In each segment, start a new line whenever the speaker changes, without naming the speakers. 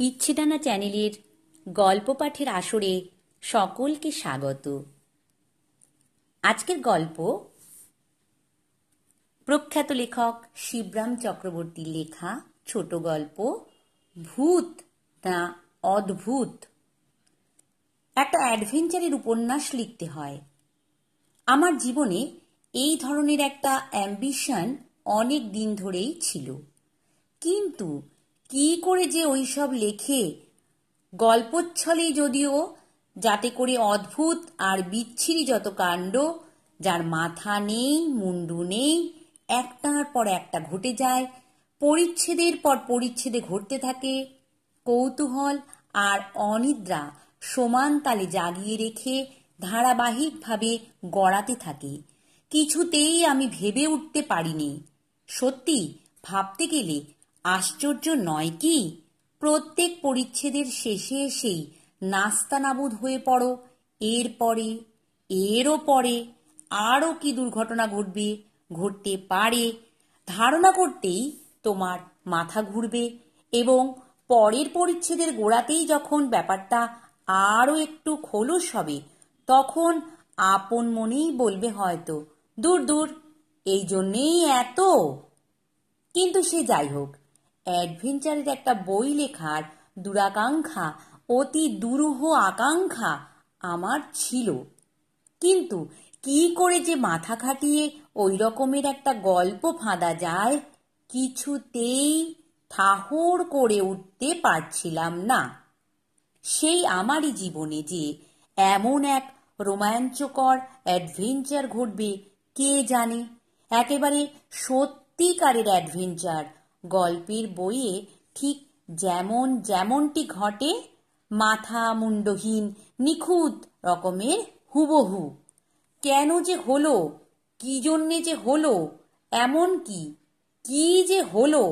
ইচ্ছেটানা চ্যানেলের গল্প পাঠের আসরে সকলকে স্বাগত। আজকের গল্প প্রখ্যাত লেখক শিবরাম চক্রবর্তীর লেখা ছোট গল্প ভূত না অদ্ভুত। একটা অ্যাডভেঞ্চারের উপন্যাস লিখতে হয়। আমার জীবনে এই ধরনের একটা অ্যাম্বিশন অনেক দিন ধরেই ছিল, কিন্তু কি করে যে ওইসব লেখে, গল্পচ্ছলে যদিও, যাতে করে অদ্ভুত আর বিচ্ছিরি যত কাণ্ড, যার মাথা নেই মুন্ডু নেই, একটার পর একটা ঘটে যায়, পরিচ্ছেদের পর পরিচ্ছেদে ঘটতে থাকে, কৌতূহল আর অনিদ্রা সমান তালে জাগিয়ে রেখে ধারাবাহিকভাবে গড়াতে থাকে। কিছুতেই আমি ভেবে উঠতে পারিনি। সত্যি ভাবতে গেলে আশ্চর্য নয় কি, প্রত্যেক পরিচ্ছেদের শেষে এসেই নাস্তানাবুদ হয়ে পড়ো, এর পরে এরও পরে আরও কি দুর্ঘটনা ঘটবে, ঘটতে পারে, ধারণা করতেই তোমার মাথা ঘুরবে, এবং পরের পরিচ্ছেদের গোড়াতেই যখন ব্যাপারটা আরও একটু খোলস হবে, তখন আপন মনেই বলবে হয়তো, দূর দূর, এই জন্যেই এত। কিন্তু সে যাই হোক, অ্যাডভেঞ্চারের একটা বই লেখার দুরাকাঙ্ক্ষা, অতি দুরূহ আকাঙ্ক্ষা আমার ছিল। কিন্তু কি করে যে মাথা খাটিয়ে ওই রকমের একটা গল্প ফাঁদা যায়, কিছুতেই ঠাহর করে উঠতে পারছিলাম না। সেই আমারই জীবনে যে এমন এক রোমাঞ্চকর অ্যাডভেঞ্চার ঘটবে, কে জানে। একেবারে সত্যিকারের অ্যাডভেঞ্চার, গল্পের বইয়ে ঠিক যেমনটি ঘটে, মাথা মুন্ডহীন নিখুঁত রকমের হুবহু। কেন যে হলো, কি জন্যে যে হলো, এমন কি যে হলো,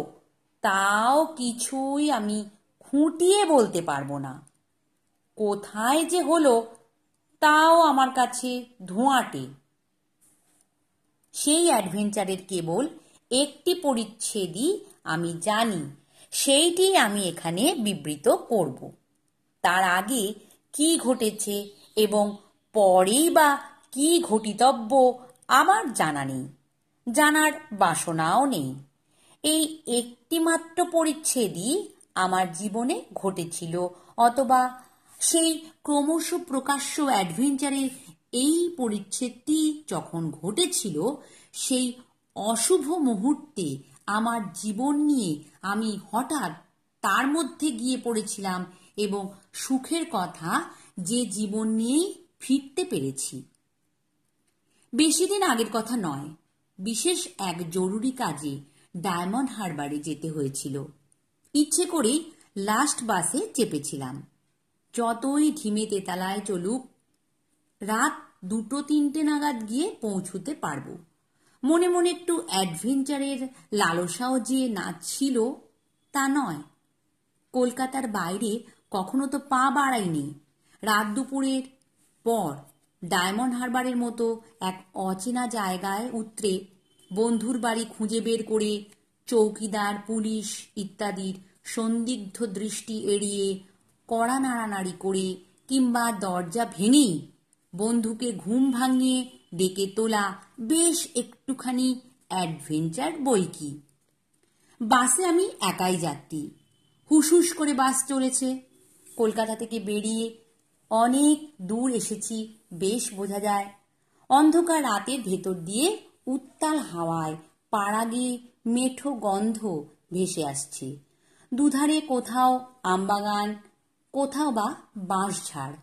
তাও কিছুই আমি খুঁটিয়ে বলতে পারবো না। কোথায় যে হলো, তাও আমার কাছে ধোঁয়াটে। সেই অ্যাডভেঞ্চারের কেবল একটি পরিচ্ছেদই আমি জানি, সেইটি আমি এখানে বিবৃত করব। তার আগে কি ঘটেছে এবং পরেই বা কি ঘটিতব্য আমার জানা নেই, জানার বাসনাও নেই। এই একটিমাত্র পরিচ্ছেদই আমার জীবনে ঘটেছিল, অথবা সেই ক্রমশ প্রকাশ্য অ্যাডভেঞ্চারের এই পরিচ্ছেদটি যখন ঘটেছিল, সেই অশুভ মুহূর্তে আমার জীবন নিয়ে আমি হঠাৎ তার মধ্যে গিয়ে পড়েছিলাম, এবং সুখের কথা যে জীবন নিয়েই ফিরতে পেরেছি। বেশি দিন আগের কথা নয়, বিশেষ এক জরুরি কাজে ডায়মন্ড হারবারে যেতে হয়েছিল। ইচ্ছে করেই লাস্ট বাসে চেপেছিলাম। যতই ধিমে তেতালায় চলুক, রাত 2-3টে নাগাদ গিয়ে পৌঁছতে পারবো। মনে মনে একটু অ্যাডভেঞ্চারের লালসাও যে নাচছিল তা নয়। কলকাতার বাইরে কখনো তো পা বাড়াইনি। রাত দুপুরের পর ডায়মন্ড হারবারের মতো এক অচেনা জায়গায় উতরে, বন্ধুর বাড়ি খুঁজে বের করে, চৌকিদার পুলিশ ইত্যাদির সন্দিগ্ধ দৃষ্টি এড়িয়ে, কড়া নাড়ানাড়ি করে, কিংবা দরজা ভেঙেই বন্ধুকে ঘুম ভাঙিয়ে ডেকে তোলা বেশ একটুখানি অ্যাডভেঞ্চার বৈকি। বাসে আমি একাই যাত্রী। হুসহুস করে বাস চলেছে। কলকাতা থেকে বেরিয়ে অনেক দূর এসেছি বেশ বোঝা যায়। অন্ধকার রাতের ভেতর দিয়ে উত্তাল হাওয়ায় পাড়াগে মেঠো গন্ধ ভেসে আসছে। দুধারে কোথাও আমবাগান, কোথাও বা বাঁশঝাড়,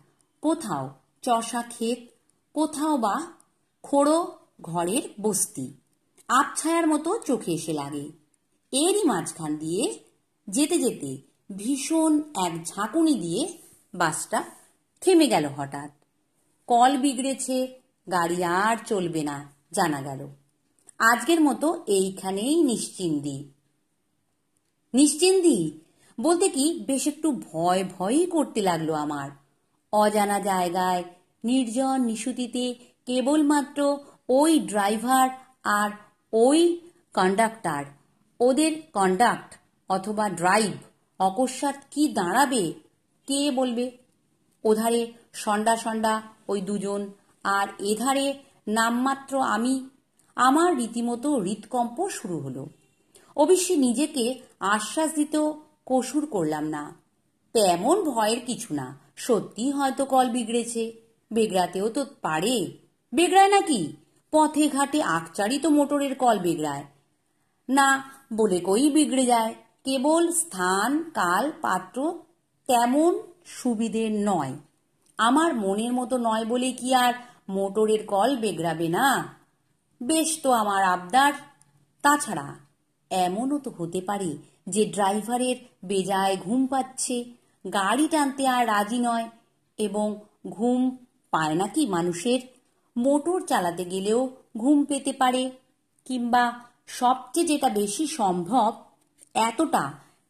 কোথাও চষা ক্ষেত, কোথাও বা খোড়ো ঘরের বস্তি আবছায়ার মতো চোখে এসে লাগে। এরই মাঝখান দিয়ে যেতে যেতে ভীষণ এক ঝাঁকুনি দিয়ে বাসটা থেমে গেল হঠাৎ। কল বিগড়েছে, গাড়ি আর চলবে না জানা গেল। আজকের মতো এইখানেই নিশ্চিন্দি বলতে কি, বেশ একটু ভয় ভয়ই করতে লাগলো আমার। অজানা জায়গায় নির্জন নিশুতিতে কেবলমাত্র ওই ড্রাইভার আর ওই কন্ডাক্টর, ওদের কন্ডাক্ট অথবা ড্রাইভ অকস্মাৎ কি দাঁড়াবে কে বলবে। ওধারে সন্ডা সন্ডা ওই দুজন, আর এধারে নামমাত্র আমি। আমার রীতিমতো হৃৎকম্প শুরু হলো। অবশ্যই নিজেকে আশ্বাস দিতেও কসুর করলাম না। তেমন ভয়ের কিছু না, সত্যি হয়তো কল বিগড়েছে, বেগড়াতেও তো পারে। বেগড়ায় নাকি? পথে ঘাটে আকচারই তো মোটরের কল বেগড়ায় না বলে কই বিগড়ে যায়। কেবল স্থান কাল পাত্র তেমন সুবিধের নয়। আমার মনের মতো নয় বলে কি আর মোটরের কল বেগড়াবে না? বেশ তো আমার আবদার। তাছাড়া এমনও তো হতে পারে যে ড্রাইভারের বেজায় ঘুম পাচ্ছে, গাড়ি টানতে আর রাজি নয়। এবং ঘুম পায় নাকি মানুষের? মোটর চালাতে গেলেও ঘুম পেতে পারে। কিংবা সবচেয়ে যেটা বেশি সম্ভব, এতটা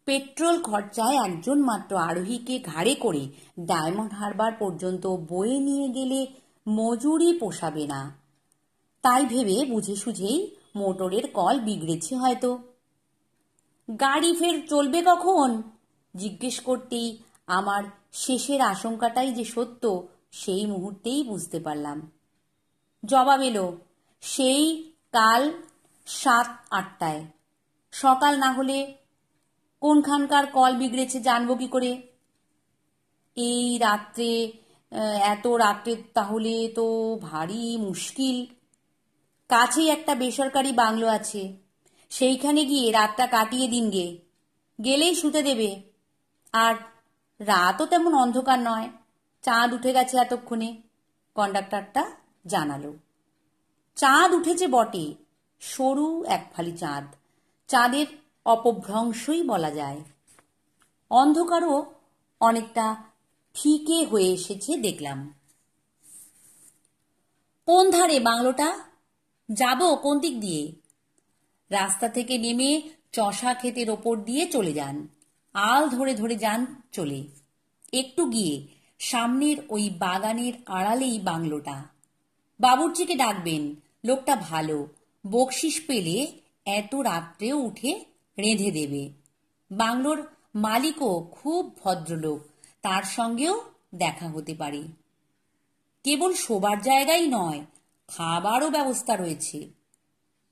পেট্রোল খরচায় একজন মাত্র আরোহীকে ঘাড়ে করে ডায়মন্ড হারবার পর্যন্ত বয়ে নিয়ে গেলে মজুরি পোষাবে না। তাই ভেবে বুঝে সুঝেই মোটরের কল বিগড়েছে হয়তো। গাড়ি ফের চলবে কখন জিজ্ঞেস করতেই আমার শেষের আশঙ্কাটাই যে সত্য সেই মুহূর্তেই বুঝতে পারলাম। জবাব এলো, সেই কাল 7-8টায়। সকাল না হলে কোনখানকার কল বিগড়েছে জানবো কি করে? এই রাত্রে, এত রাত্রে তাহলে তো ভারী মুশকিল। কাছেই একটা বেসরকারি বাংলো আছে, সেইখানে গিয়ে রাতটা কাটিয়ে দিন গে। গেলেই শুতে দেবে। আর রাতও তেমন অন্ধকার নয়, চাঁদ উঠে গেছে এতক্ষণে, কন্ডাক্টরটা জানালো। চাঁদ উঠেছে বটে, সরু এক ফালি চাঁদ, চাঁদের অপভ্রংশই বলা যায়। অন্ধকারও অনেকটা ফিকে হয়ে এসেছে দেখলাম। কোন ধারে বাংলোটা? যাব কোন দিক দিয়ে? রাস্তা থেকে নেমে চষা ক্ষেতের ওপর দিয়ে চলে যান, আল ধরে ধরে যান চলে। একটু গিয়ে সামনের ওই বাগানের আড়ালেই বাংলোটা। বাবুর্চিকে ডাকবেন, লোকটা ভালো, বকশিস পেলে এত রাত্রেও উঠে রেঁধে দেবে। বাংলোর মালিকও খুব ভদ্রলোক, তার সঙ্গেও দেখা হতে পারে। কেবল শোবার জায়গাই নয়, খাবারও ব্যবস্থা রয়েছে।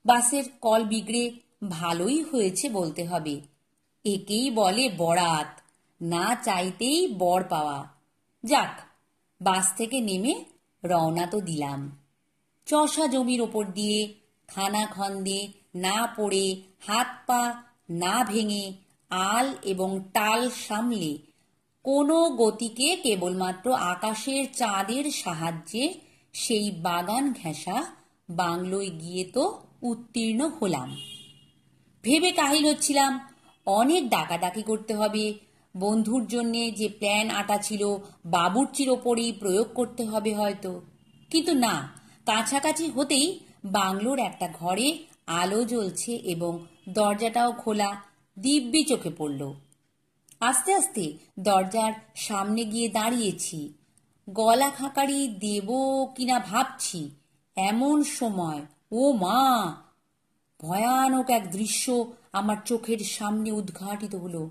বাসের কল বিগড়ে ভালোই হয়েছে বলতে হবে। একেই বলে বরাত, না চাইতেই বর পাওয়া। যাক, বাস থেকে নেমে রওনা তো দিলাম। চষা জমির ওপর দিয়ে খানাখন্দে না পড়ে, হাত পা না ভেঙে, আল এবং টাল সামলে কোনো গতিকে কেবলমাত্র আকাশের চাঁদের সাহায্যে সেই বাগান ঘেঁষা বাংলোয় গিয়ে তো উত্তীর্ণ হলাম। ভেবে কাহিল হচ্ছিলাম অনেক ডাকাডাকি করতে হবে, বন্ধুর জন্যে যে প্ল্যান আটা ছিল বাবুর্চির ওপরেই প্রয়োগ করতে হবে হয়তো। কিন্তু না, কাছাকাছি হতেই বাংলোর একটা ঘরে আলো জ্বলছে এবং দরজাটাও খোলা দিব্যি চোখে পড়ল। আস্তে আস্তে দরজার সামনে গিয়ে দাঁড়িয়েছি। গলা খাকারি দেব কিনা ভাবছি, এমন সময় ও মা, ভয়ানক এক দৃশ্য আমার চোখের সামনে উদ্ঘাটিত হলো।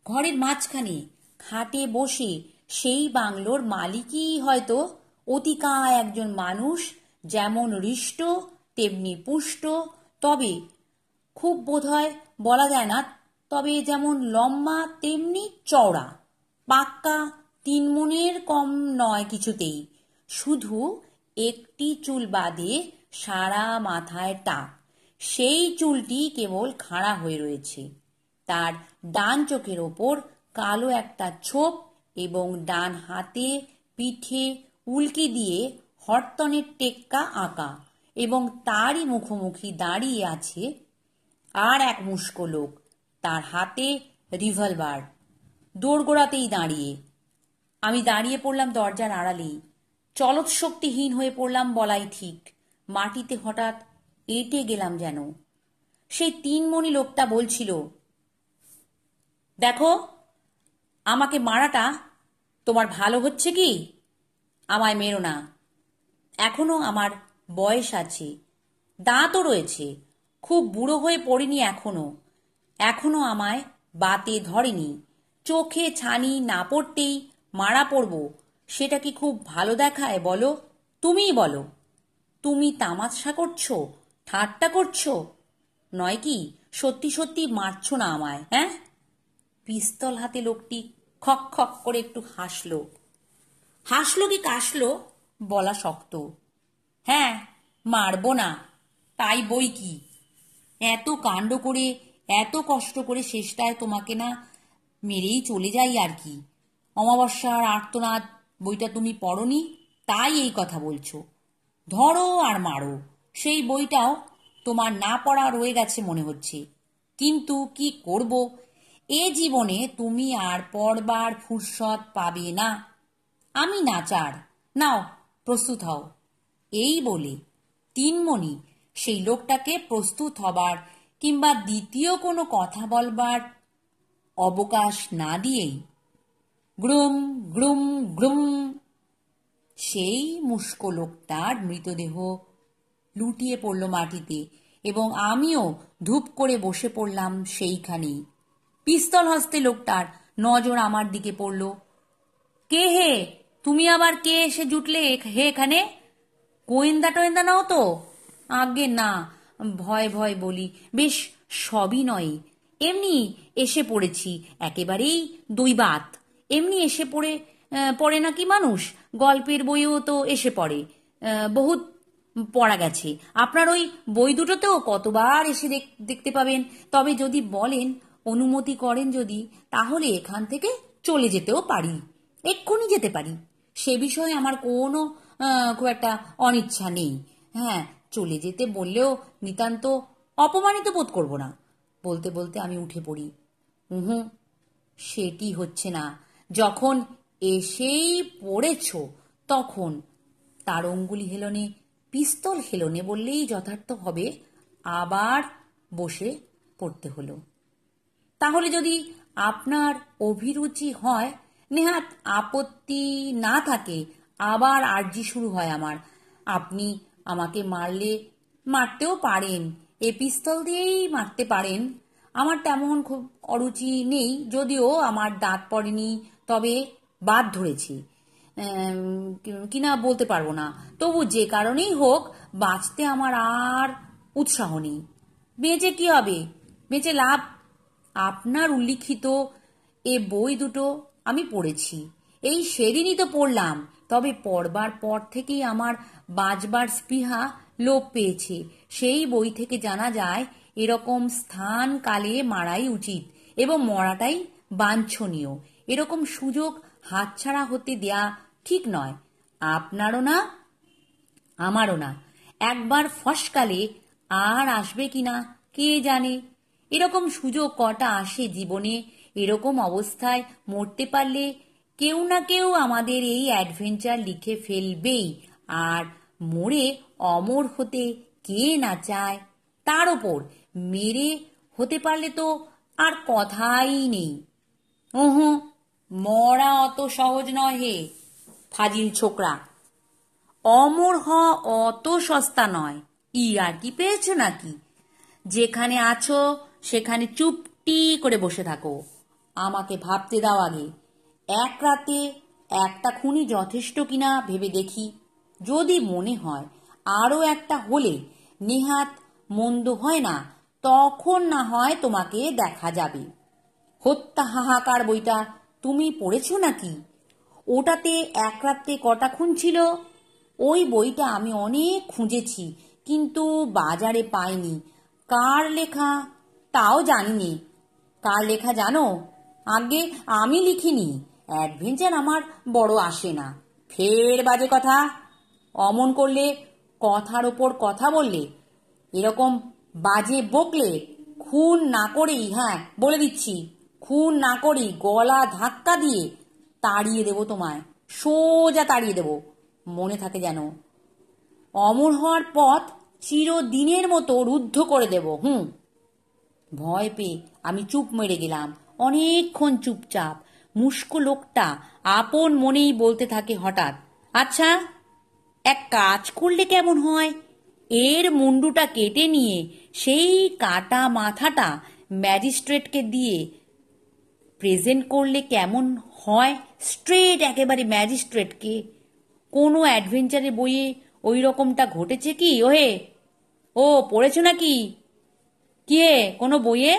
ঘরের মাঝখানে খাটে বসে সেই বাংলোর মালিকই হয়তো, অতিকায় একজন মানুষ, যেমন হৃষ্ট তেমনি পুষ্ট, তবে খুব বোধহয় বলা যায় না, তবে যেমন লম্বা তেমনি চওড়া, পাক্কা 3 মণের কম নয় কিছুতেই। শুধু একটি চুল বাদে সারা মাথায় টাক, সেই চুলটি কেবল খাড়া হয়ে রয়েছে। তার ডান চোখের ওপর কালো একটা ছোপ এবং ডান হাতে পিঠে উল্কি দিয়ে হরতনের টেক্কা আঁকা, এবং তারই মুখোমুখি দাঁড়িয়ে আছে আর এক মুষ্ক লোক, তার হাতে রিভলভার, দোরগোড়াতেই দাঁড়িয়ে। আমি দাঁড়িয়ে পড়লাম দরজার আড়ালেই, চলৎশক্তিহীন হয়ে পড়লাম বলাই ঠিক। মাটিতে হঠাৎ এঁটে গেলাম যেন। সেই 3 মণি লোকটা বলছিল, দেখো, আমাকে মারাটা তোমার ভালো হচ্ছে কি? আমায় মেরো না, এখনো আমার বয়স আছে, দাঁতও রয়েছে, খুব বুড়ো হয়ে পড়িনি এখনো, এখনো আমায় বাতে ধরেনি। চোখে ছানি না পড়তেই মারা পড়ব, সেটা কি খুব ভালো দেখায় বলো? তুমিই বলো। তুমি তামাশা করছো, ঠাট্টা করছো, নয় কি সত্যি সত্যি মারছো না আমায়? হ্যাঁ? পিস্তল হাতে লোকটি খক খক করে একটু হাসলো। হাসলো কি কাশলো বলা শক্ত। হ্যাঁ, মারবো না, তাই বই কি। এত কাণ্ড করে, এত কষ্ট করে শেষটায় তোমাকে না মেরেই চলে যাই আর কি। অমাবস্যার আর্তনাদ বইটা তুমি পড়নি, তাই এই কথা বলছো। ধরো আর মারো, সেই বইটাও তোমার না পড়া রয়ে গেছে মনে হচ্ছে। কিন্তু কি করব, এ জীবনে তুমি আর পড়বার ফুরসত পাবে না। আমি নাচার, নাও প্রস্তুত হও। এই বলে তিনমণি সেই লোকটাকে প্রস্তুত হবার কিংবা দ্বিতীয় কোনো কথা বলবার অবকাশ না দিয়েই গ্রুম গ্রুম গ্রুম সেই মুষ্কো লোকটার মৃতদেহ লুটিয়ে পড়ল মাটিতে, এবং আমিও ধূপ করে বসে পড়লাম সেইখানেই। পিস্তল হস্তে লোকটার নজর আমার দিকে পড়ল। কে হে? তুমি আবার কে এসে জুটলে হে এখানে? গোয়েন্দা টোয়েন্দা নাও তো? আজ্ঞে না, ভয় ভয় বলি। বেশ সবই নয়, এমনি এসে পড়েছি, একেবারেই দৈবাত। এমনি এসে পড়ে নাকি মানুষ? গল্পের বইও তো এসে পড়ে, বহুত পড়া গেছে। আপনার ওই বই দুটোতেও কতবার এসে দেখতে পাবেন। তবে যদি বলেন, অনুমতি করেন যদি, তাহলে এখান থেকে চলে যেতেও পারি, এক্ষুনি যেতে পারি। সে বিষয়ে আমার কোনো খুব একটা অনিচ্ছা নেই। হ্যাঁ, চলে যেতে বললেও নিতান্ত অপমানিত বোধ করব না। বলতে বলতে আমি উঠে পড়ি। হুম, সেটি হচ্ছে না। যখন এসেই পড়েছ তখন তার অঙ্গুলি হেলনে, পিস্তল হেলনে বললেই যথার্থ হবে, আবার বসে পড়তে হলো। তাহলে যদি আপনার অভিরুচি হয়, নেহাত আপত্তি না থাকে, আবার আর্জি শুরু হয় আমার। আপনি আমাকে মারতেও পারেন, এ পিস্তল দিয়েই মারতে পারেন। আমার তেমন খুব অরুচি নেই, যদিও আমার দাঁত পড়েনি, তবে বাদ ধরেছি কিনা বলতে পারবো না। তবু যে কারণেই হোক, বাঁচতে আমার আর উৎসাহ নেই। বেঁচে কি হবে? বেঁচে লাভ? আপনার উল্লিখিত এ বই দুটো আমি পড়েছি, এই সেদিনই তো পড়লাম। তবে পড়বার পর থেকেই আমার বাঁচবার স্পৃহা লোপ পেয়েছে। সেই বই থেকে জানা যায়, এরকম স্থান কালে মারাই উচিত এবং মরাটাই বাঞ্ছনীয়। এরকম সুযোগ হাতছাড়া হতে দেয়া ঠিক নয়, আপনারও না, আমারও না। একবার ফসকালে আর আসবে কিনা কে জানে। এরকম সুযোগ কটা আসে জীবনে। এরকম অবস্থায় মরতে পারলে কেউ না কেউ আমাদের এই অ্যাডভেঞ্চার লিখে ফেলবেই, আর মরে অমর হতে কে না চায়। তার ওপর মেরে হতে পারলে তো আর কথাই নেই। ওহো, মরা অত সহজ নয় হে ফাজিল ছোকরা। অমর হওয়া অত সস্তা নয়। আর কি পেয়েছ নাকি? যেখানে আছো সেখানে চুপটি করে বসে থাকো। আমাকে ভাবতে দাও আগে। এক রাতে একটা খুনি যথেষ্ট কিনা ভেবে দেখি। যদি মনে হয় আরও একটা হলে নেহাত মন্দ হয় না, তখন না হয় তোমাকে দেখা যাবে। হত্যা হাহাকার বইটা তুমি পড়েছ নাকি? ওটাতে এক রাত্রে কটা খুন ছিল? ওই বইটা আমি অনেক খুঁজেছি, কিন্তু বাজারে পাইনি। কার লেখা তাও জানিনি। কার লেখা জানো? আগে আমি লিখিনি। অ্যাডভেঞ্চার আমার বড় আসে না। ফের বাজে কথা। অমন করলে, কথার ওপর কথা বললে, এরকম বাজে বকলে, খুন না করেই, হ্যাঁ বলে দিচ্ছি, খুন না করেই গলা ধাক্কা দিয়ে তাড়িয়ে দেব তোমায়, সোজা তাড়িয়ে দেব। মনে থাকে যেন। অমর হওয়ার পথ চিরদিনের মতো রুদ্ধ করে দেব। ভয় পেয়ে আমি চুপ মেরে গেলাম। অনেকক্ষণ চুপচাপ। মুষ্কো লোকটা আপন মনেই বলতে থাকে হঠাৎ, আচ্ছা, এক কাজ করলে কেমন হয়? এর মুন্ডুটা কেটে নিয়ে সেই কাটা মাথাটা ম্যাজিস্ট্রেটকে দিয়ে প্রেজেন্ট করলে কেমন হয় স্ট্রেট একেবারে ম্যাজিস্ট্রেটকে। কোনো অ্যাডভেঞ্চারের বইয়ে ওই রকমটা ঘটেছে কি ওহে? ও পড়েছ নাকি? কে কোনো বইয়ে?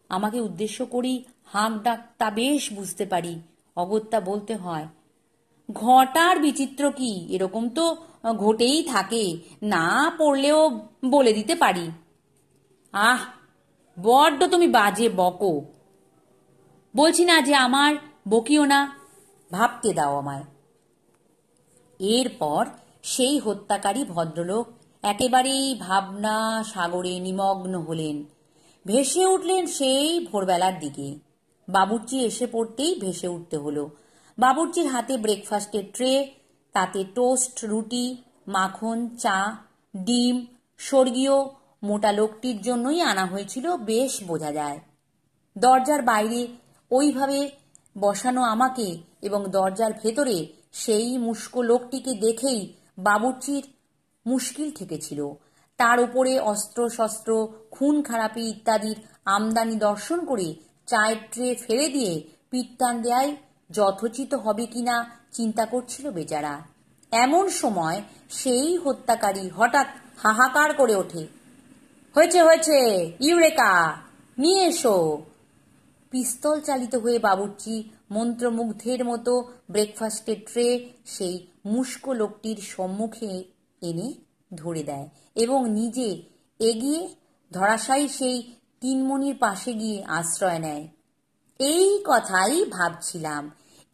আমাকে উদ্দেশ্য করি হাঁক ডাক তা বেশ বুঝতে পারি, অগত্যা বলতে হয়, ঘটার বিচিত্র কি, এরকম তো ঘটেই থাকে, না পড়লেও বলে দিতে পারি। আহ, বড্ড তুমি বাজে বকো। বলছি না যে আমার বকিও না, ভাবতে দাও আমায়। এরপর সেই হত্যাকারী ভদ্রলোক একেবারেই ভাবনা সাগরে নিমগ্ন হলেন। ভেসে উঠলেন সেই ভোরবেলার দিকে। বাবুর্চি এসে পড়তেই ভেসে উঠতে হলো। বাবুর্চির হাতে ব্রেকফাস্টের ট্রে, তাতে টোস্ট, রুটি, মাখন, চা, ডিম। স্বর্গীয় মোটা লোকটির জন্যই আনা হয়েছিল বেশ বোঝা যায়। দরজার বাইরে ওইভাবে বসানো আমাকে এবং দরজার ভেতরে সেই মুস্কো লোকটিকে দেখেই বাবুর্চির মুশকিল ঠেকেছিল। তার উপরে অস্ত্র শস্ত্র, খুন খারাপি ইত্যাদির আমদানি দর্শন করে চায়ের ট্রে ফেলে দিয়ে পিত্তান দেয় যথোচিত হবে কিনা চিন্তা করছিল বেচারা। এমন সময় সেই হত্যাকারী হঠাৎ হাহাকার করে ওঠে, হয়েছে হয়েছে, ইউরেকা, নিয়ে এসো। পিস্তল চালিত হয়ে বাবুর্চি মন্ত্রমুগ্ধের মতো ব্রেকফাস্টের ট্রে সেই মুস্কো লোকটির সম্মুখে এনে ধরে দেয় এবং নিজে এগিয়ে ধরাশায়ী সেই তিনমণির পাশে গিয়ে আশ্রয় নেয়। এই কথাই ভাবছিলাম,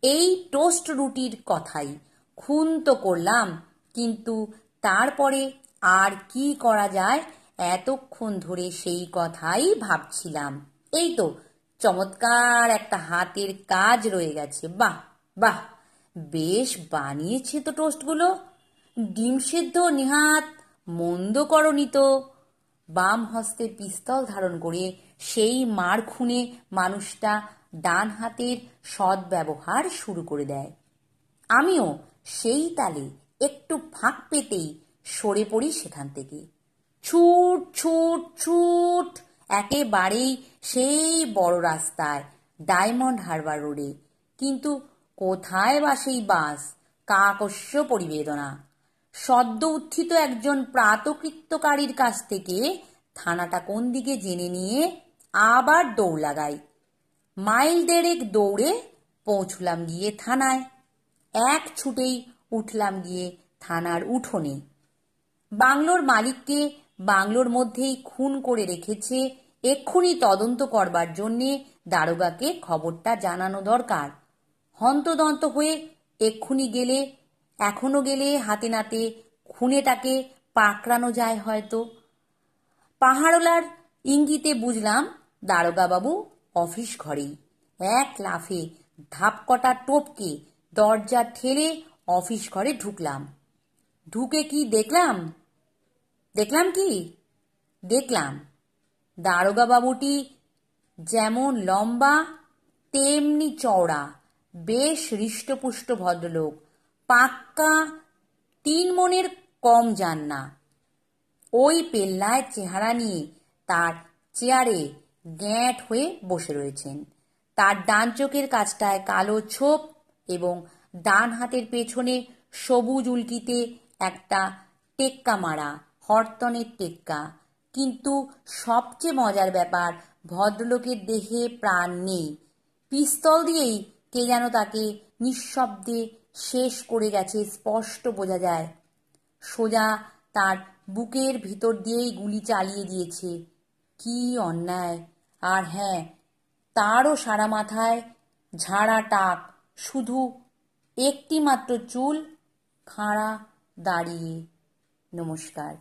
এই টোস্ট রুটির কথাই। খুন তো করলাম, কিন্তু তারপরে আর কি করা যায় এতক্ষণ ধরে সেই কথাই ভাবছিলাম। এই তো চমৎকার একটা হাতের কাজ রয়ে গেছে। বাহ বাহ, বেশ বানিয়েছে তো টোস্টগুলো। ডিম সেদ্ধ নেহাত মন্দ করনি তো। বাম হস্তে পিস্তল ধারণ করে সেই মার খুনে মানুষটা ডান হাতের সদ্ব্যবহার শুরু করে দেয়। আমিও সেই তালে একটু ফাঁক পেতেই সরে পড়ি সেখান থেকে। ছুট ছুট ছুট, একেবারেই সেই বড় রাস্তায়, ডায়মন্ড হারবার রোডে। কিন্তু কোথায় বা সেই বাস? কাকস্য পরিবেদনা। সদ্য উত্থিত একজন প্রাতকৃত্যকারীর কাছ থেকে থানাটা কোন দিকে জেনে নিয়ে আবার দৌড় লাগাই। মাইল দেড়েক দৌড়ে পৌঁছলাম গিয়ে থানায়। এক ছুটেই উঠলাম গিয়ে থানার উঠোনে। বাংলোর মালিককে বাংলোর মধ্যেই খুন করে রেখেছে, এক্ষুনি তদন্ত করবার জন্যে দারোগাকে খবরটা জানানো দরকার। হন্তদন্ত হয়ে এক্ষুনি গেলে, এখনো গেলে হাতে নাতে খুনেটাকে পাকড়ানো যায় হয়তো। পাহাড়লার ইঙ্গিতে বুঝলাম দারোগাবাবু অফিস ঘরেই। এক লাফে ধাপকটা টোপকে দরজা ঠেলে অফিস ঘরে ঢুকলাম। ঢুকে কি দেখলাম? দেখলাম দারোগাবাবুটি যেমন লম্বা তেমনি চওড়া, বেশ হৃষ্টপুষ্ট ভদ্রলোক। পাক্কা 3 মণের কম যান না। ওই পেল্লায় চেহারা নিয়ে তার চেয়ারে গ্যাঁট হয়ে বসে রয়েছেন। তার ডান চোখের কাছটায় কালো ছোপ এবং ডান হাতের পেছনে সবুজ উল্কিতে একটা টেক্কা মারা, হরতনের টেক্কা। কিন্তু সবচেয়ে মজার ব্যাপার, ভদ্রলোকের দেহে প্রাণ নেই। পিস্তল দিয়েই কে যেন তাকে নিঃশব্দে শেষ করে গেছে, স্পষ্ট বোঝা যায়। সোজা তার বুকের ভিতর দিয়েই গুলি চালিয়ে দিয়েছে। কি অন্যায়! আর হ্যাঁ, তারও সারা মাথায় ঝাড়া টাক, শুধু একটি মাত্র চুল খাঁড়া দাঁড়িয়ে। নমস্কার।